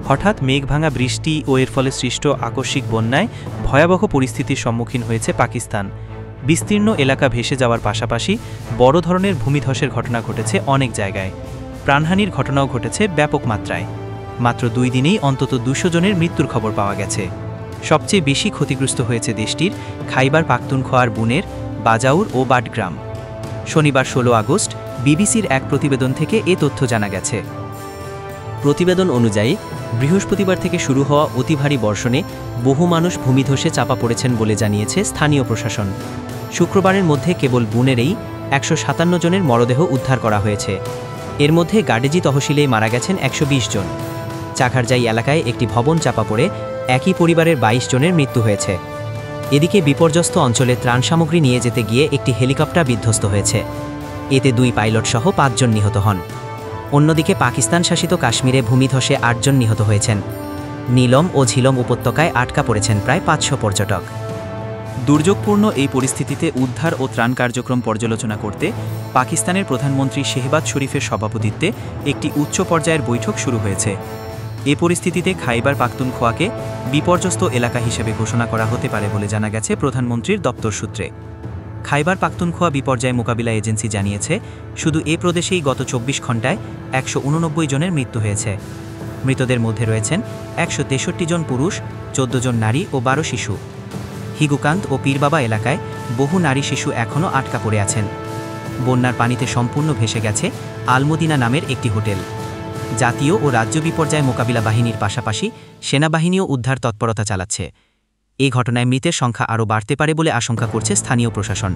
হঠাৎ মেঘভাঙা বৃষ্টি ও এর ফলে সৃষ্ট আকস্মিক বন্যায় ভয়াবহ পরিস্থিতির সম্মুখীন হয়েছে পাকিস্তান। বিস্তীর্ণ এলাকা ভেসে যাওয়ার পাশাপাশি বড় ধরনের ভূমিধসের ঘটনা ঘটেছে অনেক জায়গায়। প্রাণহানির ঘটনাও ঘটেছে ব্যাপক মাত্রায়। মাত্র 2 দিনেই অন্তত 200 জনের মৃত্যুর খবর পাওয়া গেছে। সবচেয়ে বেশি ক্ষতিগ্রস্ত হয়েছে দেশটির খাইবার পাখতুনখোয়ার বুনের বাজাউর ও বাটগ্রাম। শনিবার 16 আগস্ট বিবিসির এক প্রতিবেদন থেকে এ তথ্য জানা গেছে। প্রতিবেদন অনুযায়ী বৃহস্পতিবার থেকে শুরু হওয়া অতি ভারী বর্ষণে বহু মানুষ ভূমিধসে চাপা পড়েছেন বলে জানিয়েছে স্থানীয় প্রশাসন। শুক্রবারের মধ্যে কেবল বুনেরেই 157 জনের মরদেহ উদ্ধার করা হয়েছে। এর মধ্যে গাডেজি তহসিলেই মারা গেছেন 120 জন। চাখারজাই এলাকায় একটি ভবন চাপা পড়ে একই পরিবারের 22 জনের মৃত্যু হয়েছে। এদিকে বিপর্যস্ত অঞ্চলে ত্রাণ সামগ্রী নিয়ে যেতে গিয়ে একটি হেলিকপ্টার বিধ্বস্ত হয়েছে। এতে 2 পাইলট সহ 5 জন নিহত হন। অন্যদিকে পাকিস্তান শাসিত কাশ্মীরে ভূমিধসে 8 জন নিহত হয়েছেন। নীলম ও ঝিলম উপত্যকায় আটকা পড়েছেন প্রায় 500 পর্যটক। দুর্যোগপূর্ণ এই পরিস্থিতিতে উদ্ধার ও ত্রাণ কার্যক্রম পর্যালোচনা করতে পাকিস্তানের প্রধানমন্ত্রী শেহবাজ শরীফের সভাপতিত্বে একটি উচ্চ পর্যায়ের বৈঠক শুরু হয়েছে। এ পরিস্থিতিতে খাইবার পাখতুনখোয়াকে বিপর্যস্ত এলাকা হিসেবে ঘোষণা করা হতে পারে বলে জানা গেছে প্রধানমন্ত্রীর দপ্তর সূত্রে। খাইবার পাখতুনখোয়া বিপর্যয় মোকাবিলা এজেন্সি জানিয়েছে, শুধু এ প্রদেশেই গত 24 ঘণ্টায় 189 জনের মৃত্যু হয়েছে। মৃতদের মধ্যে রয়েছেন 163 জন পুরুষ, 14 জন নারী ও 12 শিশু। হিগুকান্ত ও পীরবাবা এলাকায় বহু নারী শিশু এখনও আটকা পড়ে আছেন। বন্যার পানিতে সম্পূর্ণ ভেসে গেছে আলমদিনা নামের একটি হোটেল। জাতীয় ও রাজ্য বিপর্যয় মোকাবিলা বাহিনীর পাশাপাশি সেনাবাহিনীও উদ্ধার তৎপরতা চালাচ্ছে। এই ঘটনায় মৃতের সংখ্যা আরও বাড়তে পারে বলে আশঙ্কা করছে স্থানীয় প্রশাসন।